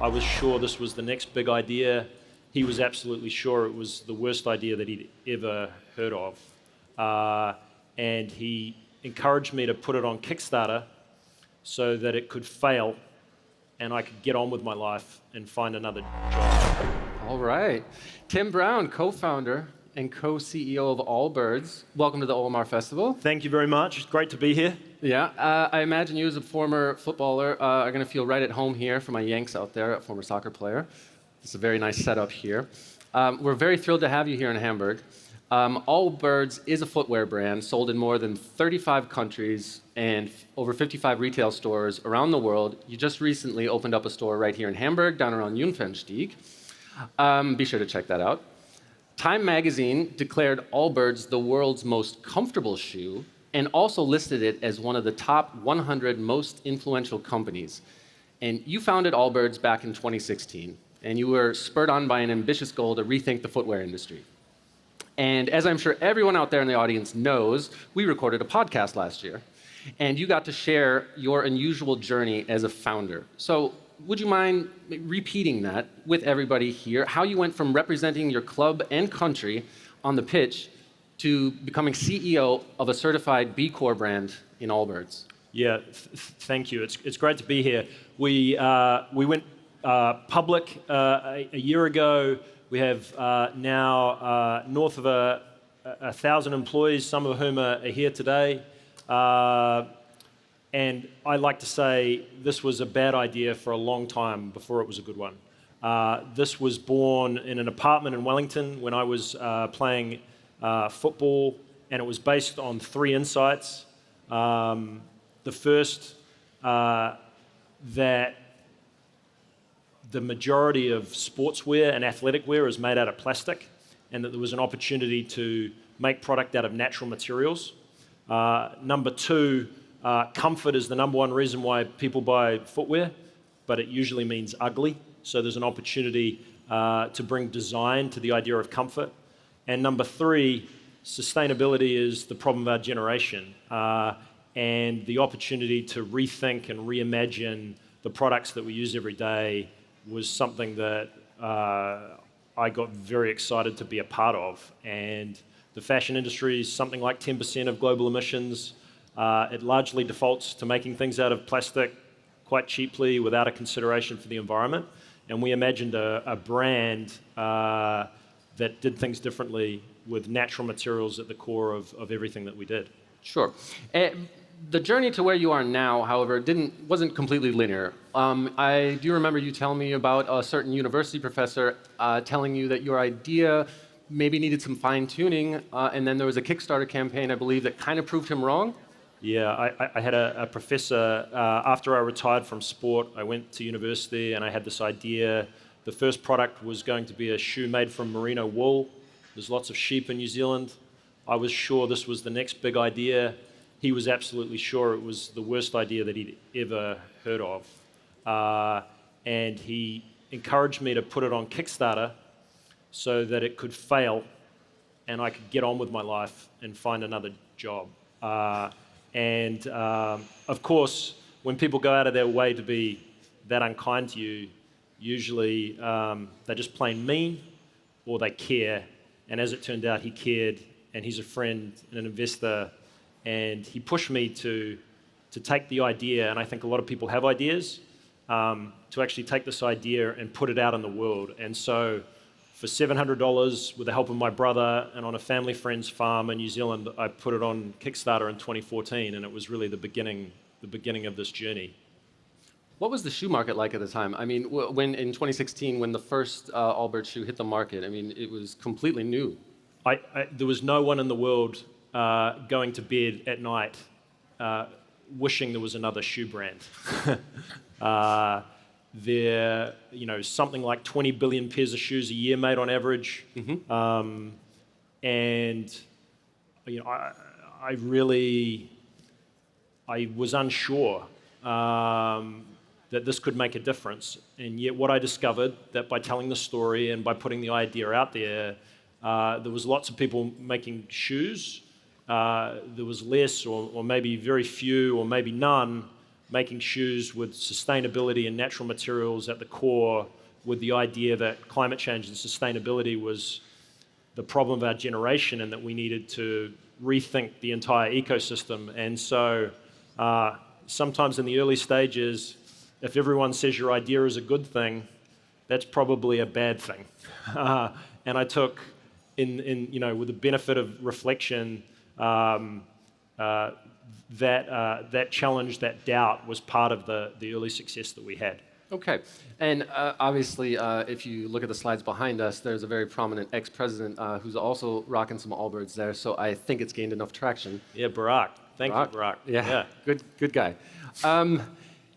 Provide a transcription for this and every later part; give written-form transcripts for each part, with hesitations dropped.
I was sure this was the next big idea. He was absolutely sure it was the worst idea that he'd ever heard of. And he encouraged me to put it on Kickstarter so that it could fail and I could get on with my life and find another job. All right. Tim Brown, co-founder and co-CEO of Allbirds. Welcome to the OMR Festival. Thank you very much. It's great to be here. Yeah, I imagine you as a former footballer are going to feel right at home here for my Yanks out there, a former soccer player. It's a very nice setup here. We're very thrilled to have you here in Hamburg. Allbirds is a footwear brand sold in more than 35 countries and over 55 retail stores around the world. You just recently opened up a store right here in Hamburg, down around Jungfernstieg. Be sure to check that out. Time magazine declared Allbirds the world's most comfortable shoe and also listed it as one of the top 100 most influential companies. And you founded Allbirds back in 2016, and you were spurred on by an ambitious goal to rethink the footwear industry. And as I'm sure everyone out there in the audience knows, we recorded a podcast last year, and you got to share your unusual journey as a founder. So would you mind repeating that with everybody here, how you went from representing your club and country on the pitch to becoming CEO of a certified B Corp brand in Allbirds? Yeah, thank you. It's great to be here. We went public a year ago. We have now north of 1,000 employees, some of whom are here today. And I like to say this was a bad idea for a long time before it was a good one. This was born in an apartment in Wellington when I was playing football, and it was based on 3 insights. The first, that the majority of sportswear and athletic wear is made out of plastic, and that there was an opportunity to make product out of natural materials. Number 2, comfort is the number 1 reason why people buy footwear, but it usually means ugly. So there's an opportunity to bring design to the idea of comfort. And number 3, sustainability is the problem of our generation, and the opportunity to rethink and reimagine the products that we use every day was something that I got very excited to be a part of. And the fashion industry is something like 10% of global emissions. It largely defaults to making things out of plastic quite cheaply without a consideration for the environment. And we imagined a brand that did things differently with natural materials at the core of everything that we did. Sure. The journey to where you are now, however, wasn't completely linear. I do remember you telling me about a certain university professor telling you that your idea maybe needed some fine-tuning, and then there was a Kickstarter campaign, I believe, that kind of proved him wrong. Yeah, I had a professor, after I retired from sport, I went to university and I had this idea. The first product was going to be a shoe made from merino wool. There's lots of sheep in New Zealand. I was sure this was the next big idea. He was absolutely sure it was the worst idea that he'd ever heard of. And he encouraged me to put it on Kickstarter so that it could fail and I could get on with my life and find another job. And of course, when people go out of their way to be that unkind to you, usually they're just plain mean or they care. And as it turned out, he cared, and he's a friend and an investor. And he pushed me to take the idea, and I think a lot of people have ideas, to actually take this idea and put it out in the world. And so for $700, with the help of my brother and on a family friend's farm in New Zealand, I put it on Kickstarter in 2014, and it was really the beginning of this journey. What was the shoe market like at the time? I mean, when in 2016, when the first Allbirds shoe hit the market, I mean, it was completely new. There was no one in the world going to bed at night wishing there was another shoe brand. There, something like 20 billion pairs of shoes a year made on average. Mm-hmm. And I was unsure that this could make a difference. And yet what I discovered, that by telling the story and by putting the idea out there, there was lots of people making shoes. There was less or maybe very few or maybe none making shoes with sustainability and natural materials at the core, with the idea that climate change and sustainability was the problem of our generation and that we needed to rethink the entire ecosystem. And so sometimes in the early stages, if everyone says your idea is a good thing, that's probably a bad thing. And I took, with the benefit of reflection, that challenge, that doubt, was part of the early success that we had. Okay, and obviously, if you look at the slides behind us, there's a very prominent ex-president who's also rocking some Allbirds there, so I think it's gained enough traction. Yeah, Barack. Thank you, Barack. Yeah. Good guy.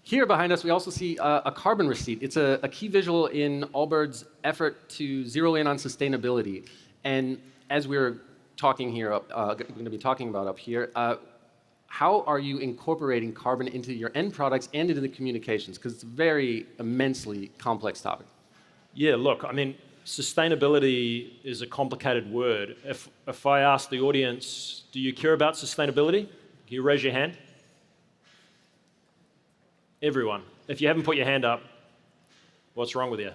Here behind us, we also see a carbon receipt. It's a key visual in Allbirds' effort to zero in on sustainability. And as we're talking here, going to be talking about up here, how are you incorporating carbon into your end products and into the communications? Because it's a very immensely complex topic. Yeah, look, I mean, sustainability is a complicated word. If I ask the audience, do you care about sustainability? Can you raise your hand? Everyone. If you haven't put your hand up, what's wrong with you?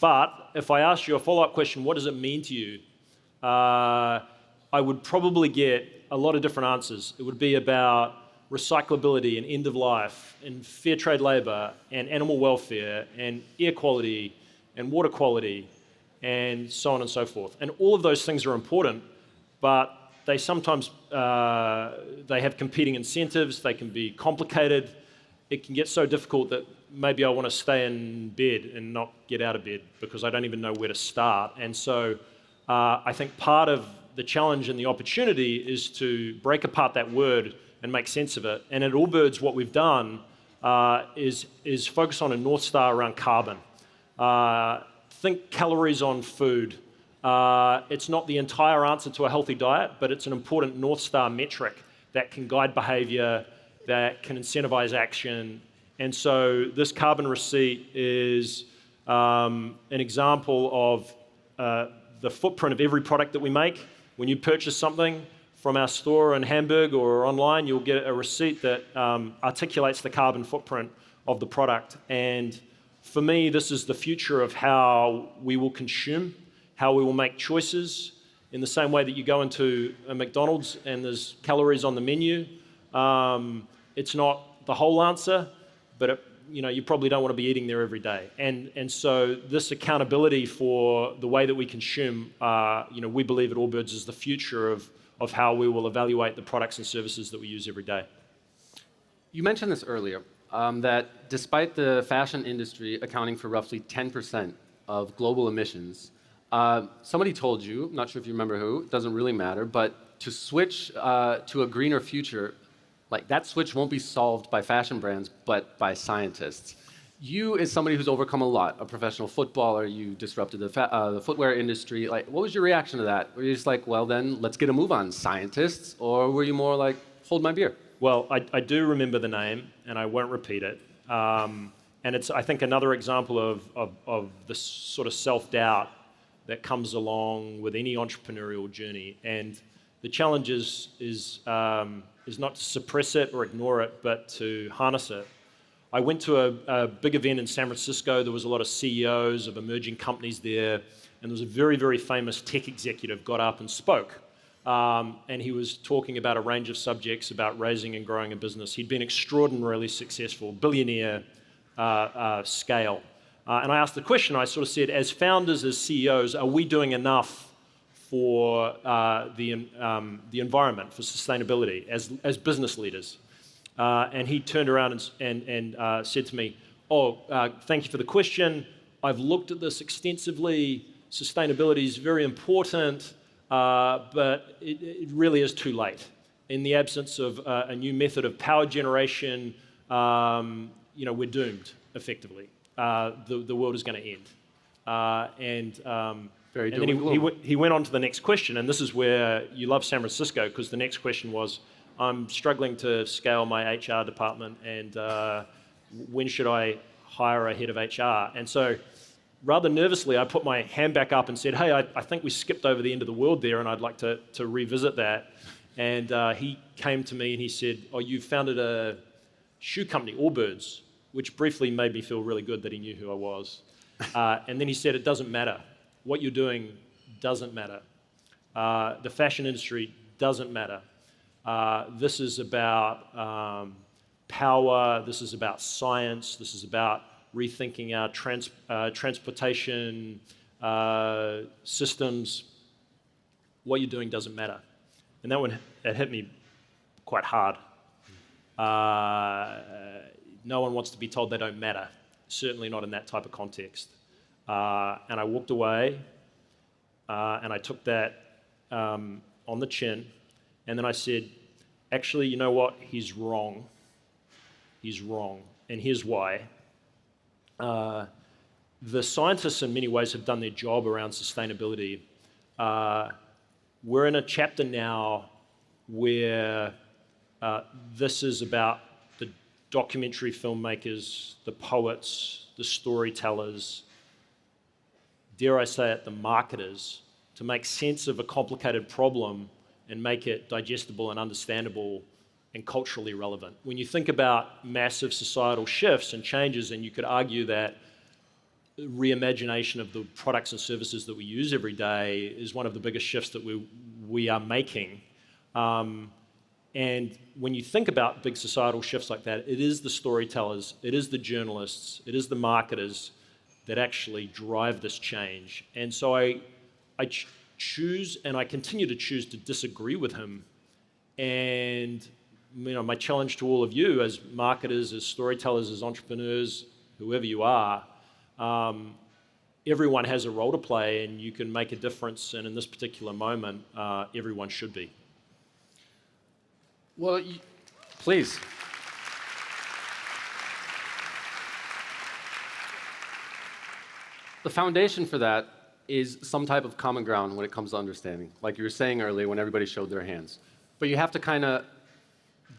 But if I ask you a follow-up question, what does it mean to you? I would probably get a lot of different answers. It would be about recyclability and end of life and fair trade labor and animal welfare and air quality and water quality and so on and so forth. And all of those things are important, but they sometimes they have competing incentives. They can be complicated. It can get so difficult that maybe I want to stay in bed and not get out of bed because I don't even know where to start. And so I think part of the challenge and the opportunity is to break apart that word and make sense of it. And at Allbirds, what we've done is focus on a North Star around carbon. Think calories on food. It's not the entire answer to a healthy diet, but it's an important North Star metric that can guide behavior, that can incentivize action. And so this carbon receipt is an example of the footprint of every product that we make. When you purchase something from our store in Hamburg or online, you'll get a receipt that articulates the carbon footprint of the product. And for me, this is the future of how we will consume, how we will make choices. In the same way that you go into a McDonald's and there's calories on the menu, it's not the whole answer, but you probably don't want to be eating there every day. And so this accountability for the way that we consume, we believe at Allbirds is the future of how we will evaluate the products and services that we use every day. You mentioned this earlier, that despite the fashion industry accounting for roughly 10% of global emissions, somebody told you, I'm not sure if you remember who, it doesn't really matter, but to switch to a greener future, like that switch won't be solved by fashion brands, but by scientists. You, as somebody who's overcome a lot, a professional footballer, you disrupted the footwear industry. Like, what was your reaction to that? Were you just like, well, then let's get a move on, scientists? Or were you more like, hold my beer? Well, I do remember the name, and I won't repeat it. And it's, I think, another example of this sort of self-doubt that comes along with any entrepreneurial journey. And the challenge is not to suppress it or ignore it, but to harness it. I went to a big event in San Francisco. There was a lot of CEOs of emerging companies there, and there was a very, very famous tech executive got up and spoke. And he was talking about a range of subjects about raising and growing a business. He'd been extraordinarily successful, billionaire scale. And I asked the question, I sort of said, as founders, as CEOs, are we doing enough for the environment, for sustainability, as business leaders? And he turned around and said to me, thank you for the question. I've looked at this extensively. Sustainability is very important, but it really is too late. In the absence of a new method of power generation, we're doomed, effectively. The world is going to end. Very and then he went on to the next question, and this is where you love San Francisco, because the next question was, I'm struggling to scale my HR department, and when should I hire a head of HR? And so rather nervously, I put my hand back up and said, hey, I think we skipped over the end of the world there, and I'd like to revisit that. And he came to me and he said, "Oh, you founded a shoe company, Allbirds," which briefly made me feel really good that he knew who I was. And then he said, "It doesn't matter. What you're doing doesn't matter. The fashion industry doesn't matter. This is about power. This is about science. This is about rethinking our transportation systems. What you're doing doesn't matter." And that one, it hit me quite hard. No one wants to be told they don't matter, certainly not in that type of context. And I walked away, and I took that on the chin, and then I said, "Actually, you know what? He's wrong. He's wrong, and here's why. The scientists in many ways have done their job around sustainability. We're in a chapter now where this is about the documentary filmmakers, the poets, the storytellers, dare I say it, the marketers, to make sense of a complicated problem and make it digestible and understandable and culturally relevant. When you think about massive societal shifts and changes, and you could argue that reimagination of the products and services that we use every day is one of the biggest shifts that we are making. And when you think about big societal shifts like that, it is the storytellers, it is the journalists, it is the marketers that actually drive this change. And so I choose, and I continue to choose, to disagree with him. And my challenge to all of you as marketers, as storytellers, as entrepreneurs, whoever you are, everyone has a role to play, and you can make a difference. And in this particular moment, everyone should be. Well, please. The foundation for that is some type of common ground when it comes to understanding, like you were saying earlier when everybody showed their hands. But you have to kind of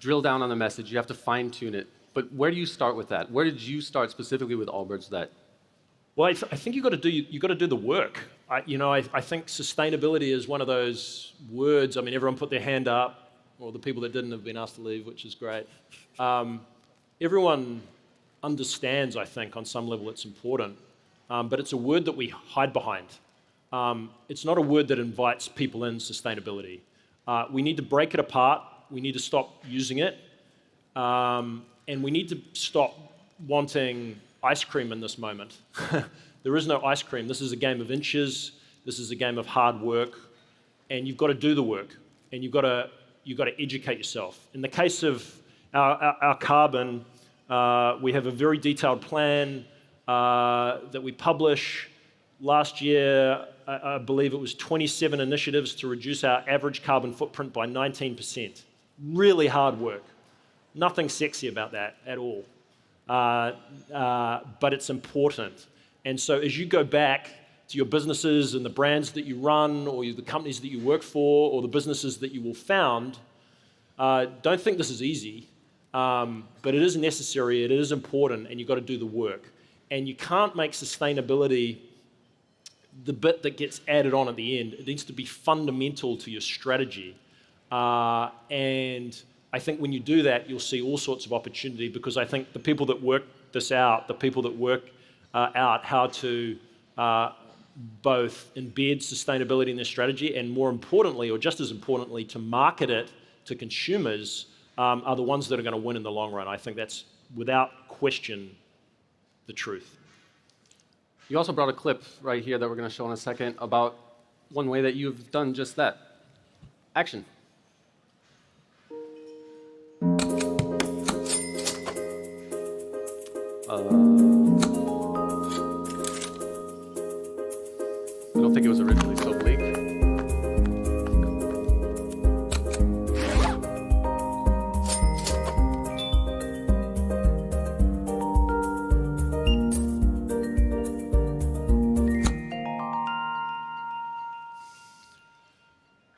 drill down on the message. You have to fine-tune it. But where do you start with that? Where did you start specifically with Allbirds that? Well, I think you got to do the work. I think sustainability is one of those words. I mean, everyone put their hand up, or the people that didn't have been asked to leave, which is great. Everyone understands, I think, on some level it's important, but it's a word that we hide behind. It's not a word that invites people in sustainability. We need to break it apart. We need to stop using it, and we need to stop wanting ice cream in this moment. There is no ice cream. This is a game of inches. This is a game of hard work, and you've got to do the work, and you've got to educate yourself. In the case of our carbon, we have a very detailed plan that we publish. Last year, I believe it was 27 initiatives to reduce our average carbon footprint by 19%. Really hard work. Nothing sexy about that at all. But it's important. And so as you go back to your businesses and the brands that you run, or the companies that you work for, or the businesses that you will found, don't think this is easy, but it is necessary, it is important, and you've got to do the work. And you can't make sustainability the bit that gets added on at the end. It needs to be fundamental to your strategy. And I think when you do that, you'll see all sorts of opportunity, because I think the people that work this out, the people that work out how to both embed sustainability in their strategy, and more importantly, or just as importantly, to market it to consumers, are the ones that are going to win in the long run. I think that's, without question, the truth. You also brought a clip right here that we're going to show in a second about one way that you've done just that. Action. I don't think it was originally so bleak.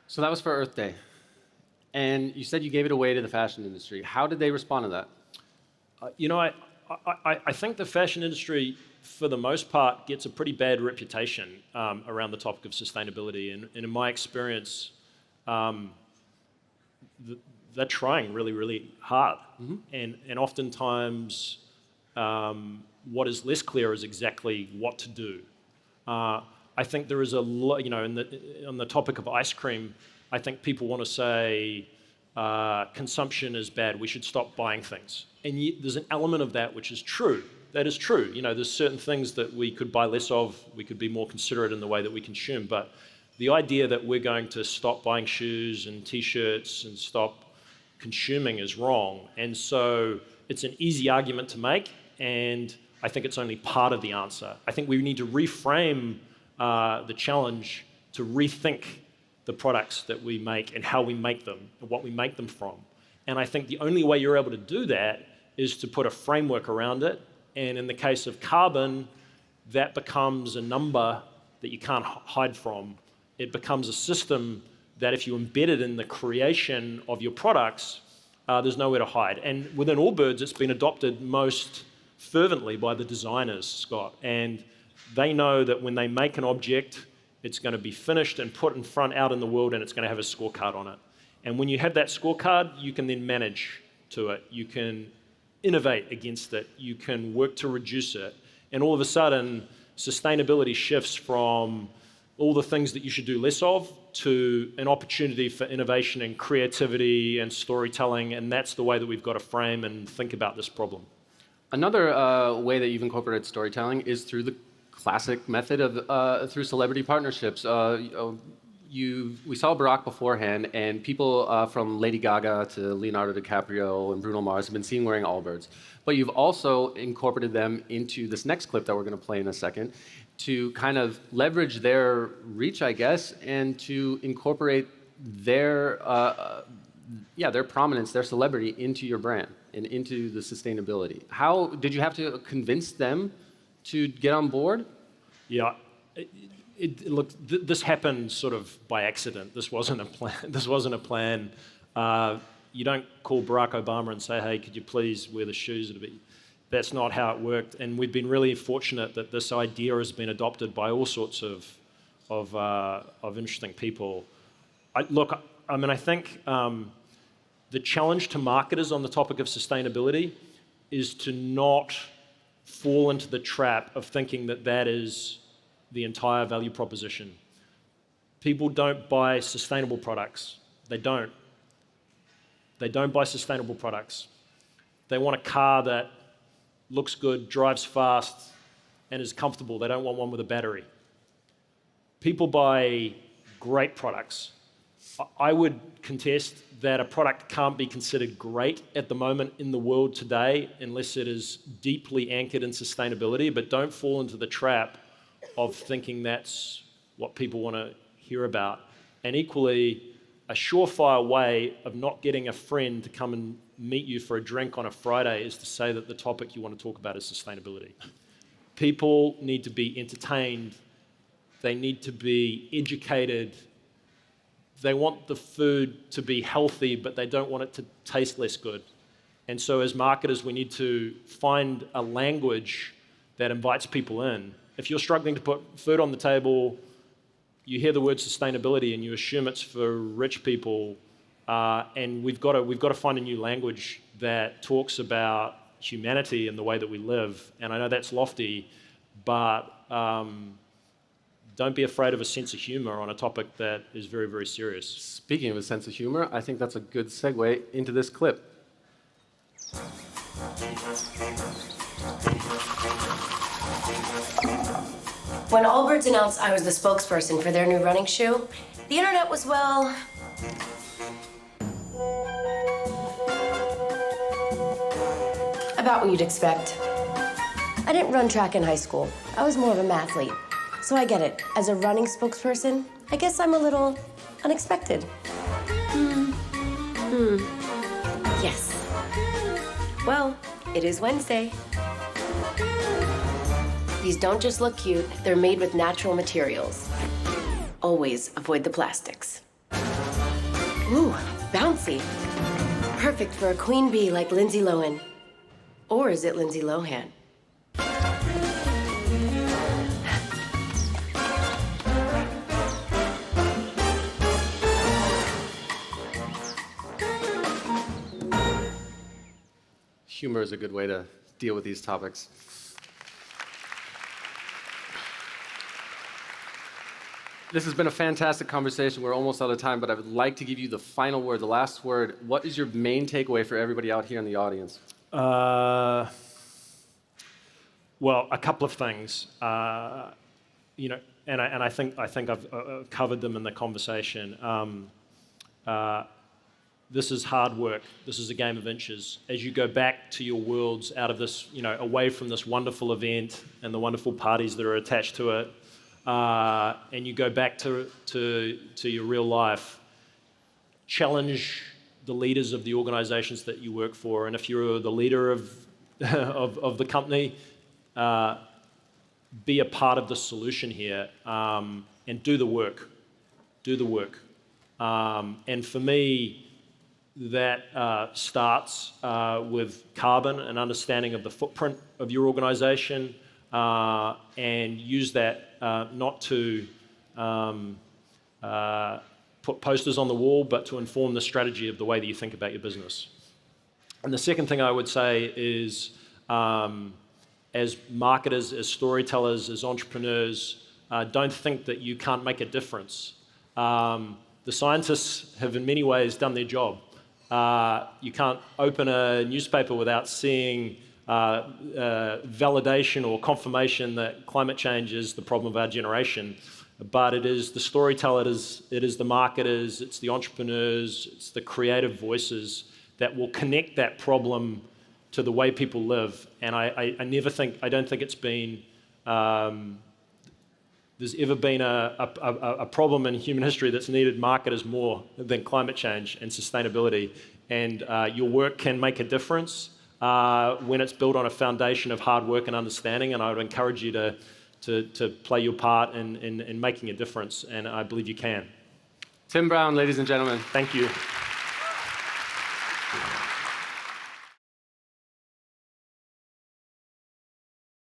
So that was for Earth Day. And you said you gave it away to the fashion industry. How did they respond to that? I think the fashion industry, for the most part, gets a pretty bad reputation around the topic of sustainability. And in my experience, they're trying really, really hard. And oftentimes what is less clear is exactly what to do. I think there is a lot, on the topic of ice cream, I think people want to say consumption is bad, we should stop buying things. And yet there's an element of that which is true. That is true. There's certain things that we could buy less of, we could be more considerate in the way that we consume, but the idea that we're going to stop buying shoes and t-shirts and stop consuming is wrong. And so it's an easy argument to make, and I think it's only part of the answer. I think we need to reframe the challenge to rethink the products that we make and how we make them and what we make them from. And I think the only way you're able to do that is to put a framework around it. And in the case of carbon, that becomes a number that you can't hide from. It becomes a system that if you embed it in the creation of your products, there's nowhere to hide. And within Allbirds, it's been adopted most fervently by the designers, Scott. And they know that when they make an object, it's going to be finished and put in front out in the world, and it's going to have a scorecard on it. And when you have that scorecard, you can then manage to it. You can innovate against it. You can work to reduce it. And all of a sudden, sustainability shifts from all the things that you should do less of to an opportunity for innovation and creativity and storytelling. And that's the way that we've got to frame and think about this problem. Another way that you've incorporated storytelling is through the classic method of through celebrity partnerships. We saw Barack beforehand, and people from Lady Gaga to Leonardo DiCaprio and Bruno Mars have been seen wearing Allbirds. But you've also incorporated them into this next clip that we're going to play in a second to kind of leverage their reach, I guess, and to incorporate their prominence, their celebrity into your brand and into the sustainability. How did you have to convince them to get on board? Yeah. Look, this happened sort of by accident. This wasn't a plan. You don't call Barack Obama and say, "Hey, could you please wear the shoes?" That's not how it worked. And we've been really fortunate that this idea has been adopted by all sorts of interesting people. I think the challenge to marketers on the topic of sustainability is to not fall into the trap of thinking that that is the entire value proposition. People don't buy sustainable products. They don't. They don't buy sustainable products. They want a car that looks good, drives fast, and is comfortable. They don't want one with a battery. People buy great products. I would contest that a product can't be considered great at the moment in the world today unless it is deeply anchored in sustainability, but don't fall into the trap of thinking that's what people want to hear about. And equally, a surefire way of not getting a friend to come and meet you for a drink on a Friday is to say that the topic you want to talk about is sustainability. People need to be entertained. They need to be educated. They want the food to be healthy, but they don't want it to taste less good. And so as marketers, we need to find a language that invites people in. If you're struggling to put food on the table, you hear the word sustainability and you assume it's for rich people, and we've got to find a new language that talks about humanity and the way that we live. And I know that's lofty, but don't be afraid of a sense of humor on a topic that is very, very serious. Speaking of a sense of humor, I think that's a good segue into this clip. When Allbirds announced I was the spokesperson for their new running shoe, the internet was, well, about what you'd expect. I didn't run track in high school. I was more of a mathlete. So I get it. As a running spokesperson, I guess I'm a little unexpected. Yes. Well, it is Wednesday. These don't just look cute, they're made with natural materials. Always avoid the plastics. Ooh, bouncy. Perfect for a queen bee like Lindsay Lohan. Or is it Lindsay Lohan? humor is a good way to deal with these topics. This has been a fantastic conversation. We're almost out of time, but I would like to give you the final word, the last word. What is your main takeaway for everybody out here in the audience? Well, a couple of things. You know, and I think I've covered them in the conversation. This is hard work. This is a game of inches. As you go back to your worlds, out of this, you know, away from this wonderful event and the wonderful parties that are attached to it, and you go back to your real life, challenge the leaders of the organizations that you work for. And if you're the leader of the company, be a part of the solution here, and do the work. Do the work. And for me, that starts with carbon and understanding of the footprint of your organization, and use that not to put posters on the wall, but to inform the strategy of the way that you think about your business. And the second thing I would say is, as marketers, as storytellers, as entrepreneurs, don't think that you can't make a difference. The scientists have in many ways done their job. You can't open a newspaper without seeing validation or confirmation that climate change is the problem of our generation. But it is the storytellers, it is the marketers, it's the entrepreneurs, it's the creative voices that will connect that problem to the way people live. And I don't think it's been, there's ever been a problem in human history that's needed marketers more than climate change and sustainability. And your work can make a difference when it's built on a foundation of hard work and understanding. And I would encourage you to play your part in making a difference. And I believe you can. Tim Brown, ladies and gentlemen. Thank you.